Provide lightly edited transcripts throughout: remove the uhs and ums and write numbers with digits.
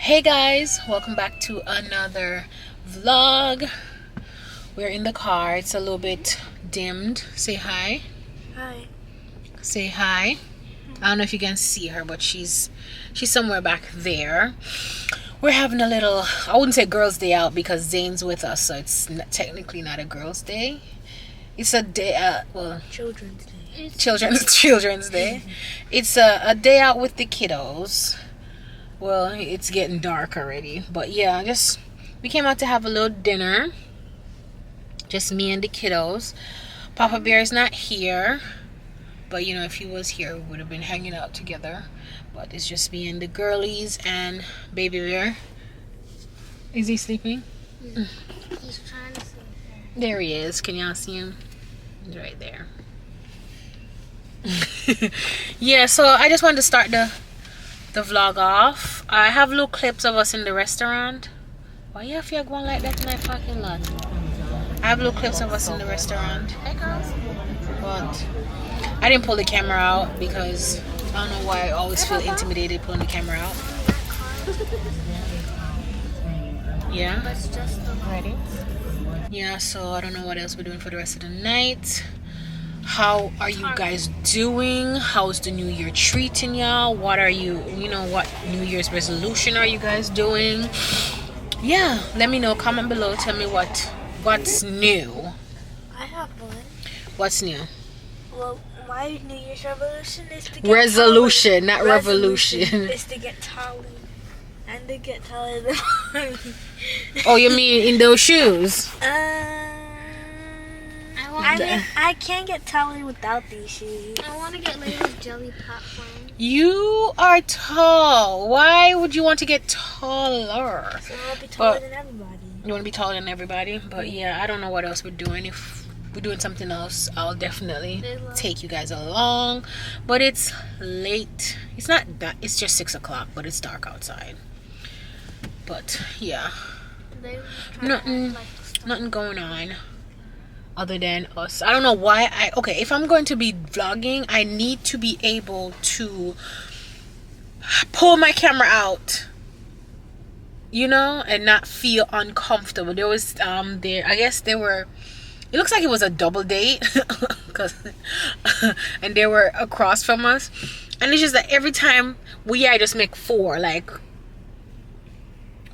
Hey guys, welcome back to another vlog. We're in the car. It's a little bit dimmed. Say hi. Hi. Say hi. I don't know if you can see her, but she's somewhere back there. We're having a little, I wouldn't say girls' day out because Zane's with us, so it's technically not a girls' day. It's a day, well, Children's Day. Children's Day. It's a day out with the kiddos. Well, it's getting dark already, but yeah, we came out to have a little dinner. Just me and the kiddos. Papa Bear is not here, but you know, if he was here, we would have been hanging out together. But it's just me and the girlies and Baby Bear. Is he sleeping? He's trying to sleep. There he is. Can y'all see him? He's right there. Yeah, so I just wanted to start the vlog off. I have little clips of us in the restaurant. Why you have to go like that in my parking lot? I have little clips of us in the restaurant. But I didn't pull the camera out because I don't know why I always feel intimidated pulling the camera out. Yeah. Ready? Yeah, so I don't know what else we're doing for the rest of the night. How are you guys doing? How's the new year treating y'all? What are what New Year's resolution are you guys doing? Yeah, let me know. Comment below. Tell me what's new. I have one. What's new? Well, my New Year's resolution is to get Resolution, not revolution. Is to get taller. And to get taller than mommy. Oh, you mean in those shoes? I can't get taller without these shoes. I want to get Lata's jelly popcorn. You are tall. Why would you want to get taller? So I'll be taller than everybody. You want to be taller than everybody? But yeah, I don't know what else we're doing. If we're doing something else, I'll definitely take you guys along. But it's late. It's not that. It's just 6 o'clock, but it's dark outside. But yeah, nothing going on other than us. I don't know why if I'm going to be vlogging, I need to be able to pull my camera out, and not feel uncomfortable. There was it looks like it was a double date and they were across from us, and it's just that every time I just make 4, like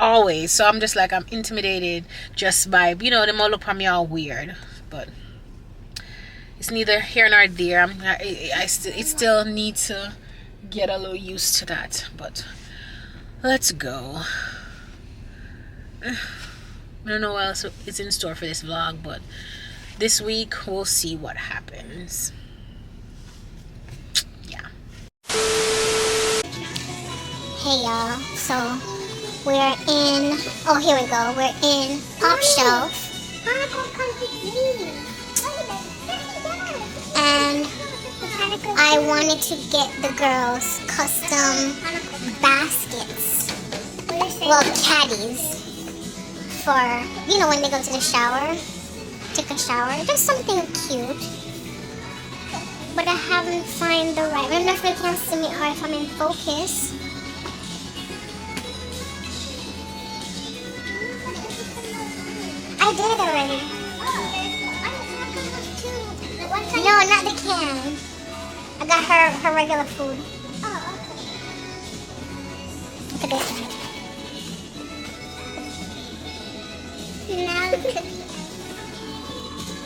always. So I'm just like, I'm intimidated just by them all look at me all weird. But it's neither here nor there. I still need to get a little used to that. But let's go. I don't know what else is in store for this vlog, but this week we'll see what happens. Yeah. Hey y'all, so we're in, here we go, we're in Pop Shelf. And I wanted to get the girls custom baskets, well, caddies, for, when they go to the shower, take a shower, just something cute. But I haven't found the right, I don't know if they can see me or if I'm in focus. I did it already. No, not the can. I got her regular food. Look at this one. Now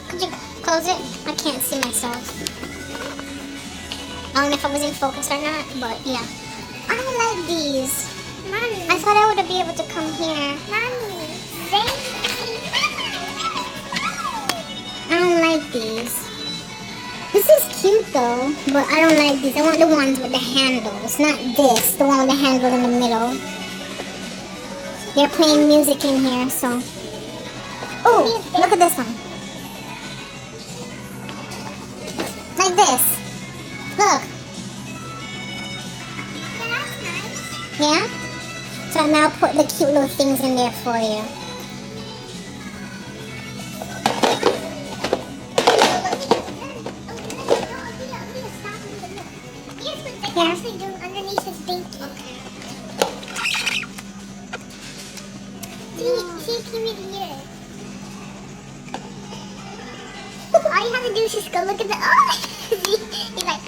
could you close it? I can't see myself. I don't know if I was in focus or not, but yeah. I don't like these. Mommy. I thought I would be able to come here. Mommy. I don't like these. This is cute though, but I don't like these. I want the ones with the handles, not this, the one with the handle in the middle. They're playing music in here, so. Oh, look at this one. Like this. Look. Yeah? So now I'll put the cute little things in there for you. Yeah. Underneath is binky. Okay. See if you really hear it. All you have to do is just go look at the. Oh! He's like,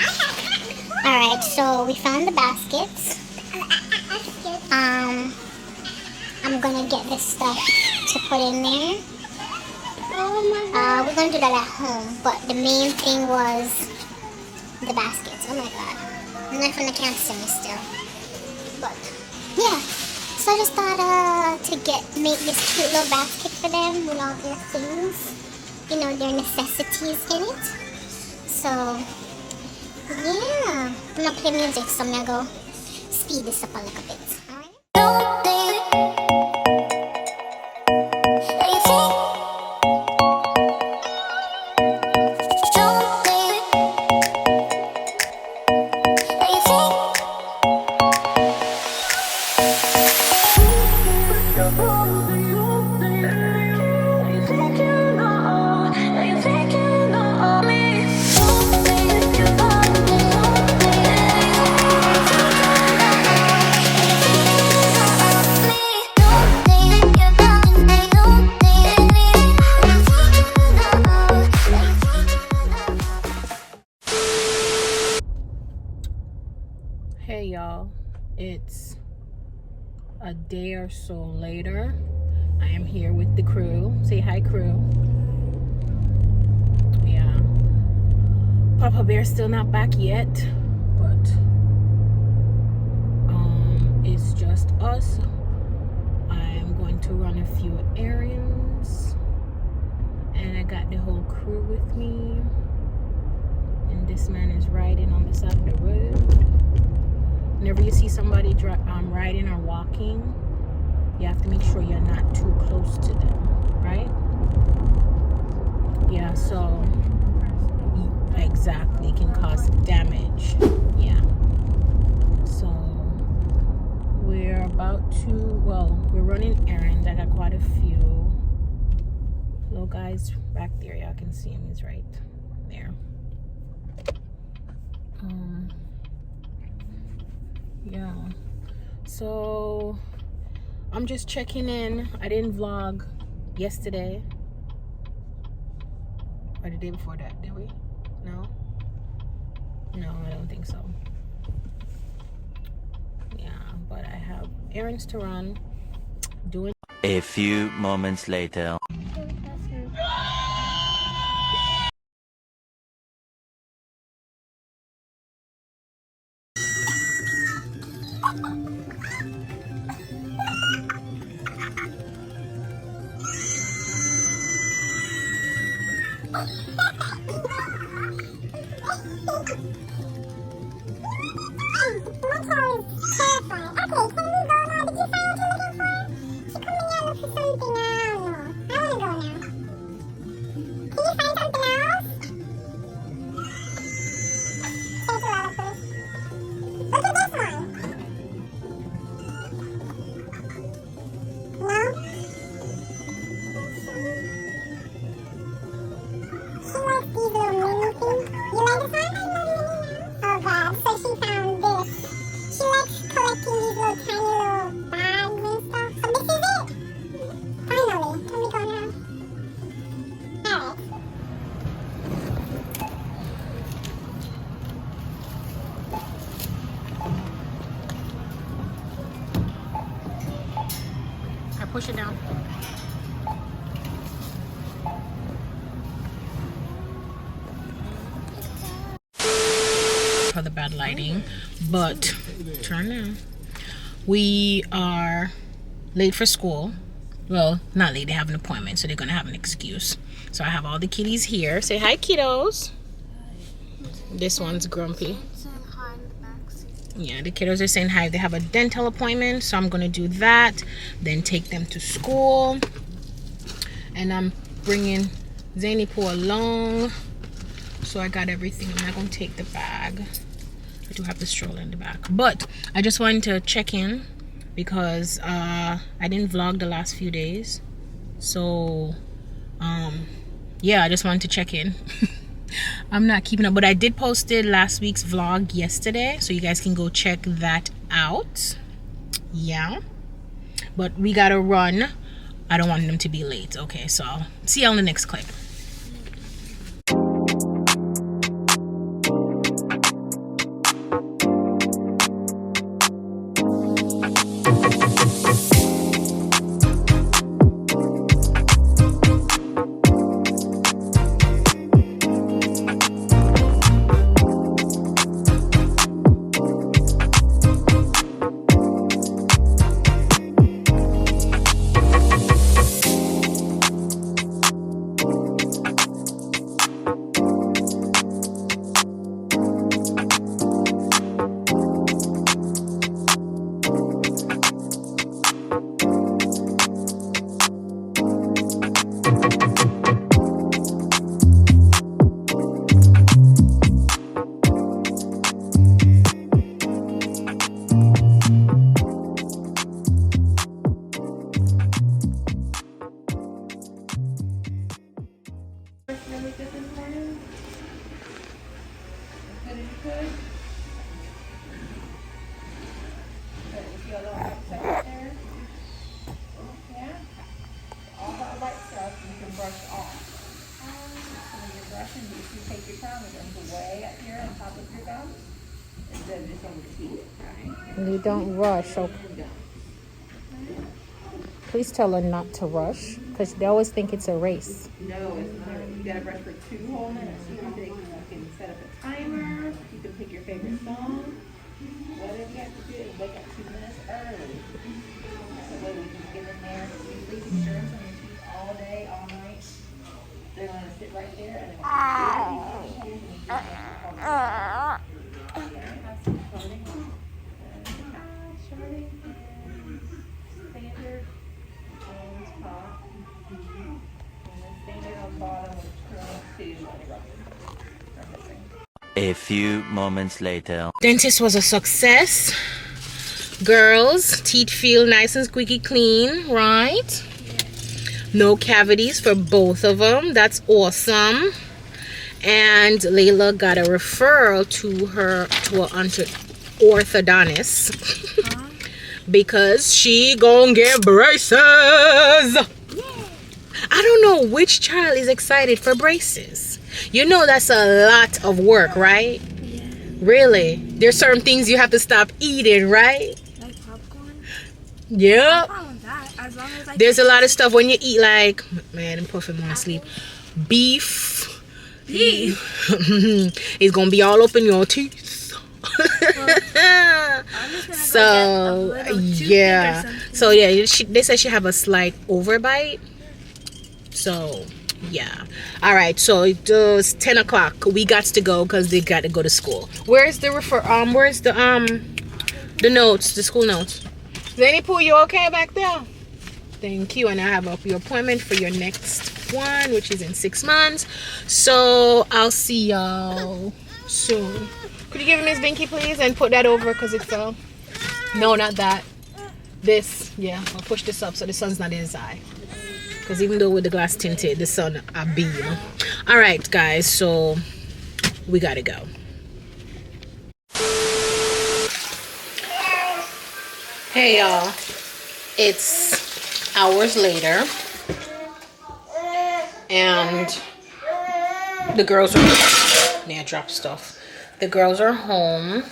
alright, so we found the baskets. I'm gonna get this stuff to put in there. Oh my god. We're gonna do that at home, but the main thing was the baskets. Oh my god. I'm not from the can't see me still. But yeah. So I just thought to make this cute little basket for them with all their things. You know, their necessities in it. So yeah. I'm gonna play music, so I'm gonna go speed this up a little bit. Hey y'all, it's a day or so later. I am here with the crew. Say hi, crew. Yeah, Papa Bear's still not back yet, but it's just us. I'm going to run a few errands, and I got the whole crew with me, and this man is riding on the side of the road. Whenever you see somebody riding or walking, you have to make sure you're not too close to them, right? Yeah, so exactly, can cause damage. Yeah. So we're about to, we're running errands. I got quite a few. Little guy's back there. Y'all can see him. He's right there. Yeah, so I'm just checking in. I didn't vlog yesterday or the day before that, did we? No, I don't think so. Yeah, but I have errands to run. Doing a few moments later. push it down. For the bad lighting, but turn now. We are late for school. Well, not late, they have an appointment, so they're gonna have an excuse. So I have all the kitties here. Say hi, kiddos. This one's grumpy. Yeah, the kiddos are saying hi. They have a dental appointment, so I'm gonna do that, then take them to school. And I'm bringing Zanipo along, so I got everything. I'm not gonna take the bag. I do have the stroller in the back, but I just wanted to check in because I didn't vlog the last few days, so yeah, I just wanted to check in. I'm not keeping up, but I did posted last week's vlog yesterday, so you guys can go check that out. Yeah, but we gotta run I don't want them to be late. Okay, so I'll see you on the next clip. You don't rush. Okay. Please tell her not to rush, because they always think it's a race. No, it's not. You gotta brush for 2 whole minutes. You can set up a timer. You can pick your favorite song. Whatever you have to do is wake up 2 minutes early. So that way we can get in there. You leave the germs on your teeth all day, all night. They're gonna sit right there and they're A few moments later. Dentist was a success. Girls, teeth feel nice and squeaky clean, right? No cavities for both of them. That's awesome. And Layla got a referral to an orthodontist because she gonna get braces. I don't know which child is excited for braces. You know that's a lot of work, right? Yeah. Really? There's certain things you have to stop eating, right? Like popcorn? Yeah. I'm fine with that, as long as I There's a lot of stuff when you eat, like, man, I'm puffing my sleep. Beef. It's gonna be all up in your teeth. So yeah. So yeah, they said she have a slight overbite. So yeah. All right. So it was 10 o'clock. We got to go because they got to go to school. Where's the Where's the notes? The school notes. Lenny Pooh, you okay back there? Thank you. And I have up your appointment for your next one, which is in 6 months. So I'll see y'all soon. Could you give me Miss Binky, please, and put that over because it fell? No, not that. This. Yeah, I'll push this up so the sun's not in his eye. Because even though with the glass tinted, the sun a beam. All right, guys. So we gotta go. Hey, y'all. It's hours later. And the girls are I dropped stuff. The girls are home.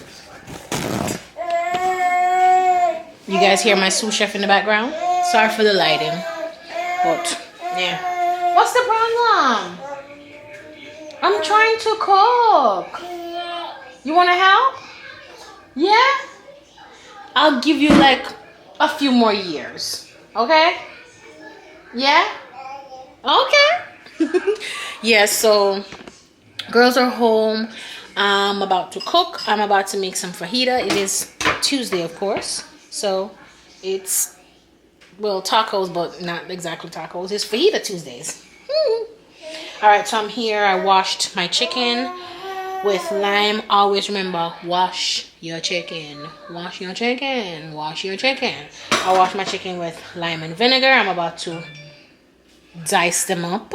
You guys hear my sous chef in the background? Sorry for the lighting. But yeah. What's the problem? I'm trying to cook. You wanna help? Yeah? I'll give you like a few more years. Okay? Yeah? Okay. Yeah, so girls are home. I'm about to cook. I'm about to make some fajita. It is Tuesday, of course. So it's, well, tacos, but not exactly tacos. It's fajita Tuesdays. All right, so I'm here. I washed my chicken with lime. Always remember, wash your chicken. Wash your chicken. Wash your chicken. I washed my chicken with lime and vinegar. I'm about to dice them up.